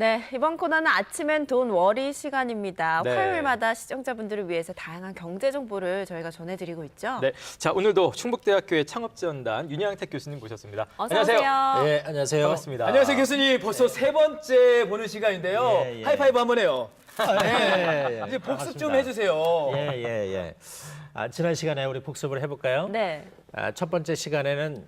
네, 이번 코너는 아침엔 돈 워리 시간입니다. 네. 화요일마다 시청자분들을 위해서 다양한 경제 정보를 저희가 전해드리고 있죠. 네, 자 오늘도 충북대학교의 창업지원단 윤양택 교수님 모셨습니다. 어서 안녕하세요. 오세요. 네, 안녕하세요. 반갑습니다. 안녕하세요 교수님. 벌써 세 번째 보는 시간인데요. 예, 예. 하이파이브 한번 해요. 예, 예. 이제 복습 좀 반갑습니다. 해주세요. 예, 예, 예. 지난 시간에 우리 복습을 해볼까요? 네. 첫 번째 시간에는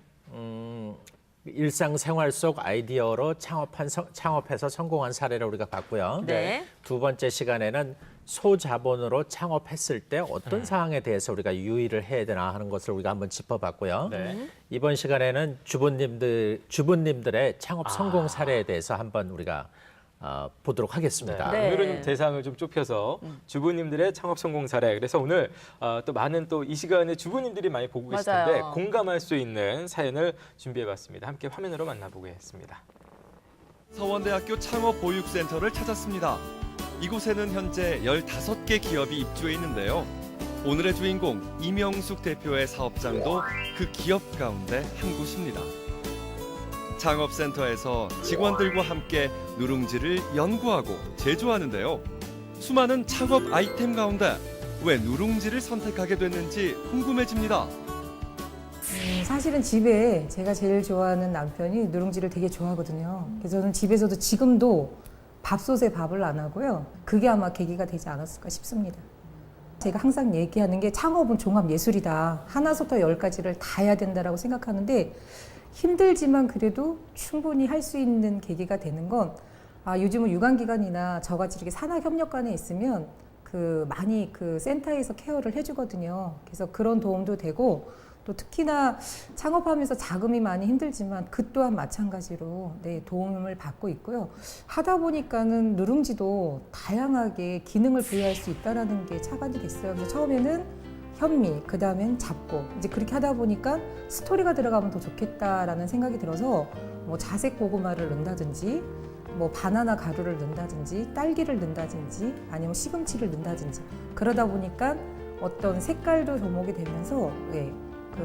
일상생활 속 아이디어로 창업해서 성공한 사례를 우리가 봤고요. 네. 두 번째 시간에는 소자본으로 창업했을 때 어떤 사항에 대해서 우리가 유의를 해야 되나 하는 것을 우리가 한번 짚어봤고요. 네. 이번 시간에는 주부님들의 창업 성공 사례에 대해서 한번 우리가 보도록 하겠습니다. 네. 오늘은 대상을 좀 좁혀서 주부님들의 창업 성공 사례. 그래서 오늘 또 많은 또 이 시간에 주부님들이 많이 보고 계실 텐데 맞아요. 공감할 수 있는 사연을 준비해봤습니다. 함께 화면으로 만나보겠습니다. 서원대학교 창업보육센터를 찾았습니다. 이곳에는 현재 15개 기업이 입주해 있는데요. 오늘의 주인공 이명숙 대표의 사업장도 그 기업 가운데 한 곳입니다. 창업센터에서 직원들과 함께 누룽지를 연구하고 제조하는데요. 수많은 창업 아이템 가운데 왜 누룽지를 선택하게 됐는지 궁금해집니다. 사실은 집에 제가 제일 좋아하는 남편이 누룽지를 되게 좋아하거든요. 그래서 저는 집에서도 지금도 밥솥에 밥을 안 하고요. 그게 아마 계기가 되지 않았을까 싶습니다. 제가 항상 얘기하는 게 창업은 종합 예술이다. 하나부터 열까지를 다 해야 된다라고 생각하는데 힘들지만 그래도 충분히 할 수 있는 계기가 되는 건 요즘은 유관기관이나 저같이 이렇게 산학협력관에 있으면 많이 센터에서 케어를 해주거든요. 그래서 그런 도움도 되고 또 특히나 창업하면서 자금이 많이 힘들지만 그 또한 마찬가지로 도움을 받고 있고요. 하다 보니까는 누룽지도 다양하게 기능을 부여할 수 있다는 게 착안이 됐어요. 그래서 처음에는 현미, 그 다음엔 잡고 이제 그렇게 하다 보니까 스토리가 들어가면 더 좋겠다라는 생각이 들어서 뭐 자색 고구마를 넣는다든지 뭐 바나나 가루를 넣는다든지 딸기를 넣는다든지 아니면 시금치를 넣는다든지 그러다 보니까 어떤 색깔도 접목이 되면서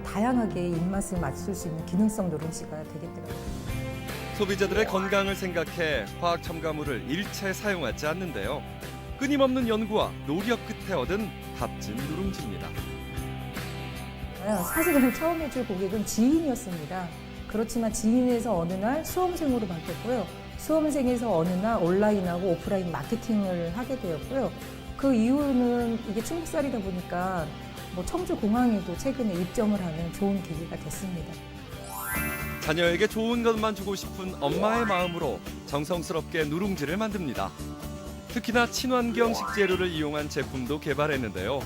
다양하게 입맛을 맞출 수 있는 기능성 누룽지가 되겠더라고요. 소비자들의 건강을 생각해 화학 첨가물을 일체 사용하지 않는데요. 끊임없는 연구와 노력 끝에 얻은 값진 누룽지입니다. 사실은 처음 해줄 고객은 지인이었습니다. 그렇지만 지인에서 어느 날 수험생으로 바뀌었고요. 수험생에서 어느 날 온라인하고 오프라인 마케팅을 하게 되었고요. 그 이유는 이게 충북살이다 보니까 청주공항에도 최근에 입점을 하는 좋은 계기가 됐습니다. 자녀에게 좋은 것만 주고 싶은 엄마의 마음으로 정성스럽게 누룽지를 만듭니다. 특히나 친환경 식재료를 이용한 제품도 개발했는데요.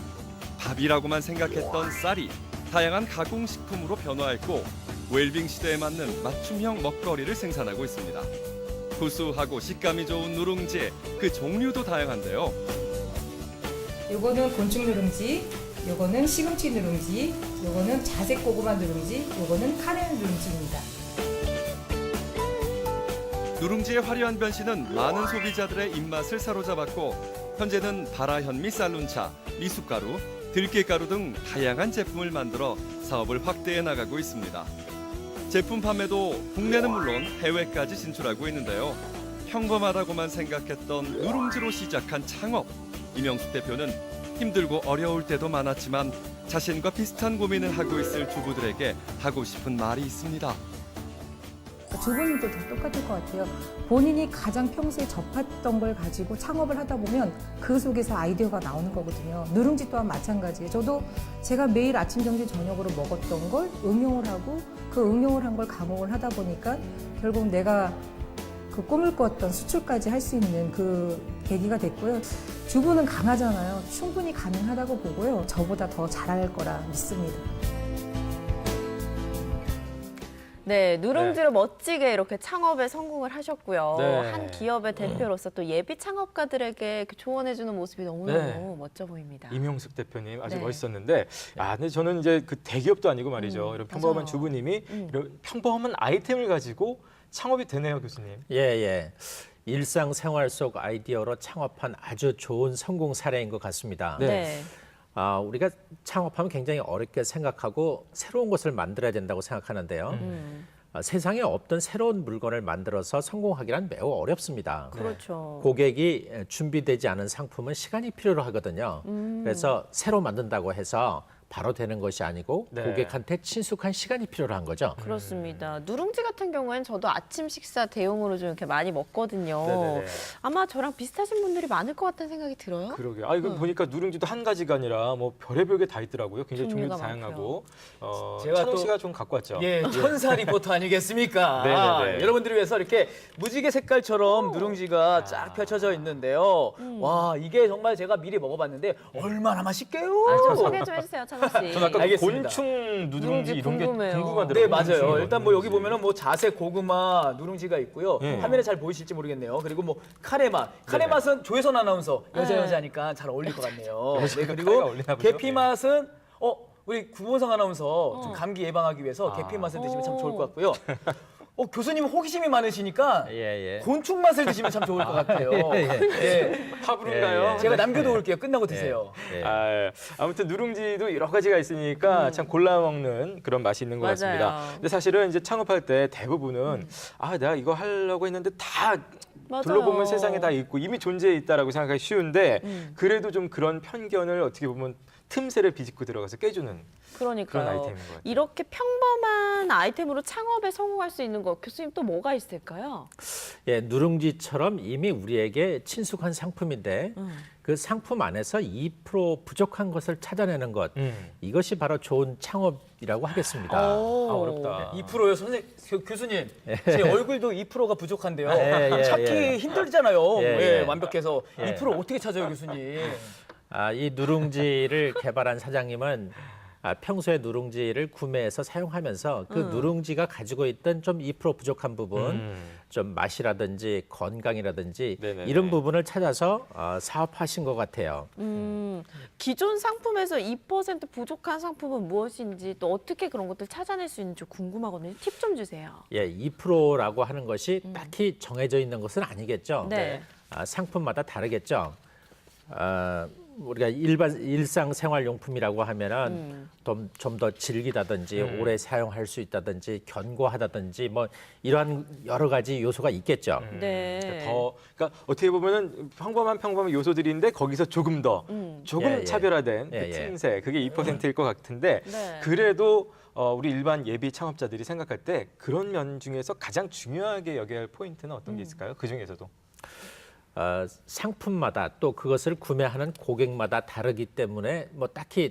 밥이라고만 생각했던 쌀이 다양한 가공식품으로 변화했고 웰빙 시대에 맞는 맞춤형 먹거리를 생산하고 있습니다. 구수하고 식감이 좋은 누룽지의 그 종류도 다양한데요. 요거는 곤충 누룽지, 요거는 시금치 누룽지, 요거는 자색 고구마 누룽지, 요거는 카레 누룽지입니다. 누룽지의 화려한 변신은 많은 소비자들의 입맛을 사로잡았고 현재는 바라현미 쌀룬차, 미숫가루, 들깨가루 등 다양한 제품을 만들어 사업을 확대해 나가고 있습니다. 제품 판매도 국내는 물론 해외까지 진출하고 있는데요. 평범하다고만 생각했던 누룽지로 시작한 창업. 이명숙 대표는 힘들고 어려울 때도 많았지만 자신과 비슷한 고민을 하고 있을 주부들에게 하고 싶은 말이 있습니다. 주부님도 다 똑같을 것 같아요. 본인이 가장 평소에 접했던 걸 가지고 창업을 하다 보면 그 속에서 아이디어가 나오는 거거든요. 누룽지 또한 마찬가지예요. 저도 제가 매일 아침, 점심, 저녁으로 먹었던 걸 응용을 하고 그 응용을 한 걸 가공을 하다 보니까 결국 내가 그 꿈을 꿨던 수출까지 할 수 있는 그 계기가 됐고요. 주부는 강하잖아요. 충분히 가능하다고 보고요. 저보다 더 잘할 거라 믿습니다. 네, 누룽지로 멋지게 이렇게 창업에 성공을 하셨고요. 네. 한 기업의 대표로서 또 예비 창업가들에게 이렇게 조언해주는 모습이 너무너무 네. 멋져 보입니다. 이명숙 대표님 아주 네. 멋있었는데, 근데 저는 이제 그 대기업도 아니고 말이죠. 이런 평범한 맞아요. 주부님이 이런 평범한 아이템을 가지고 창업이 되네요, 교수님. 예. 일상생활 속 아이디어로 창업한 아주 좋은 성공 사례인 것 같습니다. 네. 우리가 창업하면 굉장히 어렵게 생각하고 새로운 것을 만들어야 된다고 생각하는데요. 세상에 없던 새로운 물건을 만들어서 성공하기란 매우 어렵습니다. 그렇죠. 고객이 준비되지 않은 상품은 시간이 필요로 하거든요. 그래서 새로 만든다고 해서 바로 되는 것이 아니고 네. 고객한테 친숙한 시간이 필요로 한 거죠. 그렇습니다. 누룽지 같은 경우에는 저도 아침 식사 대용으로 좀 이렇게 많이 먹거든요. 네네네. 아마 저랑 비슷하신 분들이 많을 것 같다는 생각이 들어요. 그러게요. 아, 이거 보니까 누룽지도 한 가지가 아니라 뭐 별의별 게 다 있더라고요. 굉장히 종류도 종류가 다양하고. 제가 찬웅 또- 씨가 좀 갖고 왔죠. 예, 천사 리포터 아니겠습니까? 네네네. 여러분들을 위해서 이렇게 무지개 색깔처럼 누룽지가 쫙 펼쳐져 있는데요. 와, 이게 정말 제가 미리 먹어봤는데 얼마나 맛있게요. 좀 소개 좀 해주세요, 찬호 씨. 저는 아까 알겠습니다. 곤충 누룽지 누룽지 이런 게 궁금해요. 궁금하더라고요. 네, 맞아요. 곤충 일단 뭐 여기 누룽지. 보면은 뭐 자색 고구마 누룽지가 있고요. 예. 화면에 잘 보이실지 모르겠네요. 그리고 뭐 카레 맛. 카레 네네. 맛은 조혜선 아나운서 네. 여자니까 잘 어울릴 것 같네요. 네, 여자가 카레가 그리고 어울리나 보죠? 계피 맛은 우리 구본성 아나운서 좀 감기 예방하기 위해서 계피 맛을 드시면 참 좋을 것 같고요. 교수님 호기심이 많으시니까 예, 예. 곤충 맛을 드시면 참 좋을 것 같아요. 예. 화부른가요? 예, 예. 제가 남겨놓을게요. 끝나고 드세요. 예. 아무튼 누룽지도 여러 가지가 있으니까 참 골라 먹는 그런 맛이 있는 것 맞아요. 같습니다. 근데 사실은 이제 창업할 때 대부분은 내가 이거 하려고 했는데 다 맞아요. 둘러보면 세상에 다 있고 이미 존재해 있다라고 생각하기 쉬운데 그래도 좀 그런 편견을 어떻게 보면 틈새를 비집고 들어가서 깨주는 그러니까요. 그런 아이템인 것 같아요. 이렇게 평범한 아이템으로 창업에 성공할 수 있는 거 교수님 또 뭐가 있을까요? 예, 누룽지처럼 이미 우리에게 친숙한 상품인데 그 상품 안에서 2% 부족한 것을 찾아내는 것 이것이 바로 좋은 창업이라고 하겠습니다. 어렵다. 2%요, 교수님. 제 얼굴도 2%가 부족한데요. 예, 찾기 예. 힘들잖아요. 예, 예. 완벽해서 예. 2% 어떻게 찾아요, 교수님? 이 누룽지를 개발한 사장님은 평소에 누룽지를 구매해서 사용하면서 그 누룽지가 가지고 있던 좀 2% 부족한 부분, 좀 맛이라든지 건강이라든지 네네네. 이런 부분을 찾아서 사업하신 것 같아요. 기존 상품에서 2% 부족한 상품은 무엇인지 또 어떻게 그런 것들 찾아낼 수 있는지 궁금하거든요. 팁 좀 주세요. 예, 2%라고 하는 것이 딱히 정해져 있는 것은 아니겠죠. 네. 상품마다 다르겠죠. 우리가 일상생활용품이라고 하면은 좀 더 즐기다든지 오래 사용할 수 있다든지 견고하다든지 뭐 이러한 여러 가지 요소가 있겠죠. 네. 그러니까 어떻게 보면은 평범한 요소들인데 거기서 조금 더 조금 예, 예. 차별화된 예, 그 예. 틈새 그게 2%일 것 같은데 네. 그래도 우리 일반 예비 창업자들이 생각할 때 그런 면 중에서 가장 중요하게 여겨야 할 포인트는 어떤 게 있을까요? 그 중에서도 상품마다 또 그것을 구매하는 고객마다 다르기 때문에 뭐 딱히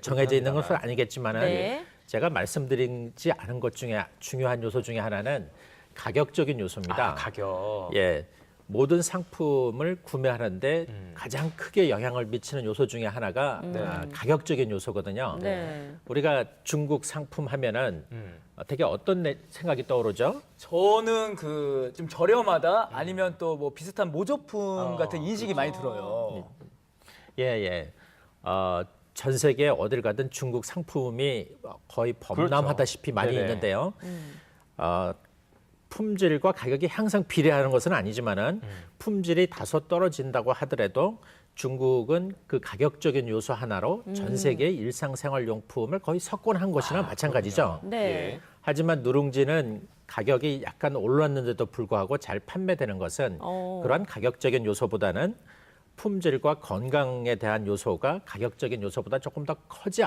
정해져 있는 것은 아니겠지만은 네. 제가 말씀드리지 않은 것 중에 중요한 요소 중에 하나는 가격적인 요소입니다. 가격. 예, 모든 상품을 구매하는데 가장 크게 영향을 미치는 요소 중에 하나가 가격적인 요소거든요. 네. 우리가 중국 상품 하면은 되게 어떤 생각이 떠오르죠? 저는 좀 저렴하다 아니면 또 뭐 비슷한 모조품 같은 인식이 많이 들어요. 예, 예. 전 세계 어딜 가든 중국 상품이 거의 범람하다시피 많이 네네. 있는데요. 품질과 가격이 항상 비례하는 것은 아니지만은 품질이 다소 떨어진다고 하더라도 중국은 그 가격적인 요소 하나로 전 세계 일상생활용품을 거의 석권한 것이나 마찬가지죠. 네. 예. 하지만 누룽지는 가격이 약간 올랐는데도 불구하고 잘 판매되는 것은 그러한 가격적인 요소보다는 품질과 건강에 대한 요소가 가격적인 요소보다 조금 더 컸지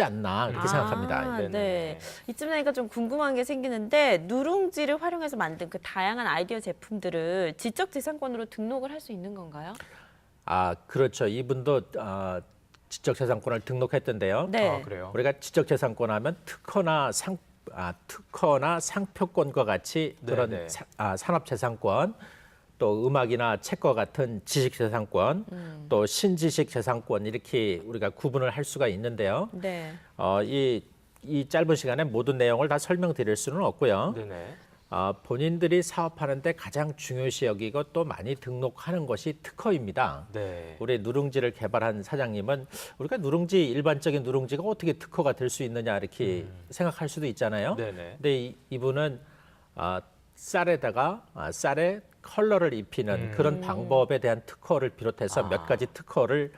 않나 이렇게 생각합니다. 네. 네. 이쯤 되니까 좀 궁금한 게 생기는데 누룽지를 활용해서 만든 그 다양한 아이디어 제품들을 지적재산권으로 등록을 할 수 있는 건가요? 그렇죠. 이분도 지적재산권을 등록했던데요. 네. 그래요. 우리가 지적재산권 하면 특허나 상표권과 같이 그런 네네. 산업재산권, 또 음악이나 책과 같은 지식재산권, 또 신지식재산권 이렇게 우리가 구분을 할 수가 있는데요. 네. 이 짧은 시간에 모든 내용을 다 설명드릴 수는 없고요. 네네. 본인들이 사업하는데 가장 중요시 여기고 또 많이 등록하는 것이 특허입니다. 네. 우리 누룽지를 개발한 사장님은 우리가 일반적인 누룽지가 어떻게 특허가 될 수 있느냐 이렇게 생각할 수도 있잖아요. 네네. 근데 이분은 쌀에다가 쌀에 컬러를 입히는 그런 방법에 대한 특허를 비롯해서 몇 가지 특허를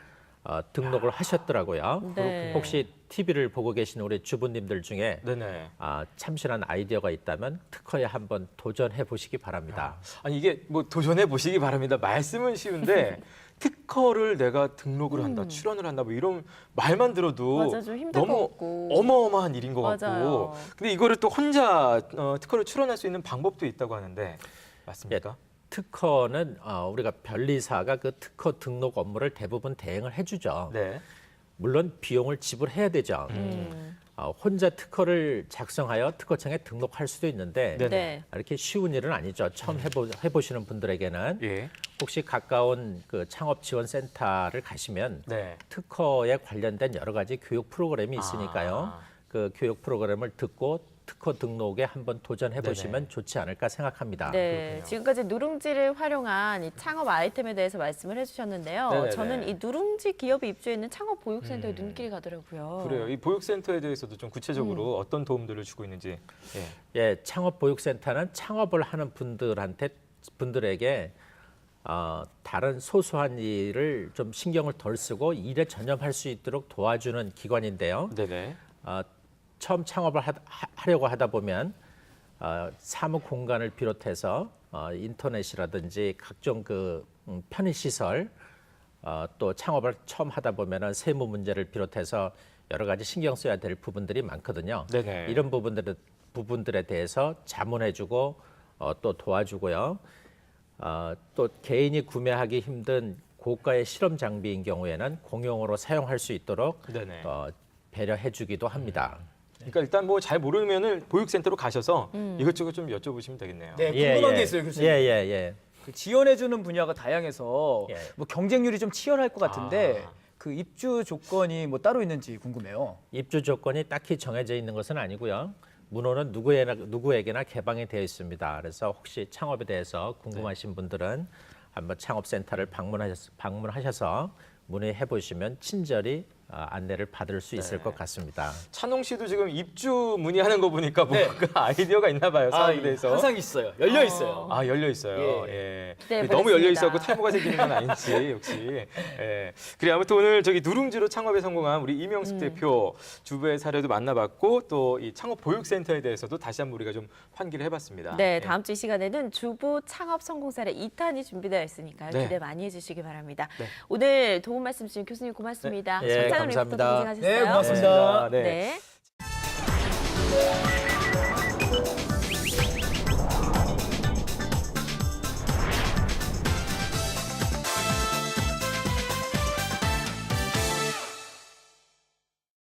등록을 하셨더라고요. 네. 혹시 TV를 보고 계신 우리 주부님들 중에 네네. 참신한 아이디어가 있다면 특허에 한번 도전해 보시기 바랍니다. 아니 이게 뭐 도전해 보시기 바랍니다. 말씀은 쉬운데 특허를 내가 등록을 한다, 출원을 한다, 뭐 이런 말만 들어도 맞아, 좀 힘들 것 너무 같고. 어마어마한 일인 것 맞아요. 같고. 근데 이거를 또 혼자 특허를 출원할 수 있는 방법도 있다고 하는데 맞습니까? 특허는 우리가 변리사가 그 특허 등록 업무를 대부분 대행을 해주죠. 네. 물론 비용을 지불해야 되죠. 혼자 특허를 작성하여 특허청에 등록할 수도 있는데 네네. 네. 이렇게 쉬운 일은 아니죠. 처음 해보시는 분들에게는 예. 혹시 가까운 그 창업지원센터를 가시면 네. 특허에 관련된 여러 가지 교육 프로그램이 있으니까요. 그 교육 프로그램을 듣고 특허 등록에 한번 도전해 보시면 네네. 좋지 않을까 생각합니다. 네, 그렇군요. 지금까지 누룽지를 활용한 이 창업 아이템에 대해서 말씀을 해주셨는데요. 네네네. 저는 이 누룽지 기업이 입주해 있는 창업 보육센터에 눈길이 가더라고요. 그래요. 이 보육센터에 대해서도 좀 구체적으로 어떤 도움들을 주고 있는지. 예. 예, 창업보육센터는 창업을 하는 분들에게 다른 소소한 일을 좀 신경을 덜 쓰고 일에 전념할 수 있도록 도와주는 기관인데요. 네네. 처음 창업을 하려고 하다 보면 사무 공간을 비롯해서 인터넷이라든지 각종 그 편의 시설 또 창업을 처음 하다 보면은 세무 문제를 비롯해서 여러 가지 신경 써야 될 부분들이 많거든요. 네네. 이런 부분들에 대해서 자문해주고 또 도와주고요. 또 개인이 구매하기 힘든 고가의 실험 장비인 경우에는 공용으로 사용할 수 있도록 네네. 배려해주기도 합니다. 그러니까 일단 뭐 잘 모르면은 보육센터로 가셔서 이것저것 좀 여쭤보시면 되겠네요. 네, 궁금한 게 있어요, 교수님. 예. 그 지원해주는 분야가 다양해서 예. 뭐 경쟁률이 좀 치열할 것 같은데 아. 그 입주 조건이 뭐 따로 있는지 궁금해요. 입주 조건이 딱히 정해져 있는 것은 아니고요. 문호는 누구에게나 개방이 되어 있습니다. 그래서 혹시 창업에 대해서 궁금하신 분들은 한번 창업센터를 방문하셔서 문의해 보시면 친절히 안내를 받을 수 있을 것 같습니다. 찬홍 씨도 지금 입주 문의하는 거 보니까 네. 뭔가 아이디어가 있나 봐요. 사업에 대해서. 항상 있어요. 열려 있어요. 아, 열려 있어요. 예. 예. 네, 너무 열려 있어 그렇습니다. 갖고 탈모가 생기는 건 아닌지 역시. 예. 그래 아무튼 오늘 저기 누룽지로 창업에 성공한 우리 이명숙 대표 주부의 사례도 만나봤고 또 이 창업 보육센터에 대해서도 다시 한번 우리가 좀 환기를 해봤습니다. 네, 예. 다음 주 이 시간에는 주부 창업 성공 사례 2탄이 준비되어 있으니까요. 네. 기대 많이 해주시기 바랍니다. 네. 오늘 도움 말씀 주신 교수님 고맙습니다. 네. 예, 손찬원 리포터 감사합니다. 고생하셨어요. 네, 고맙습니다. 네. 네.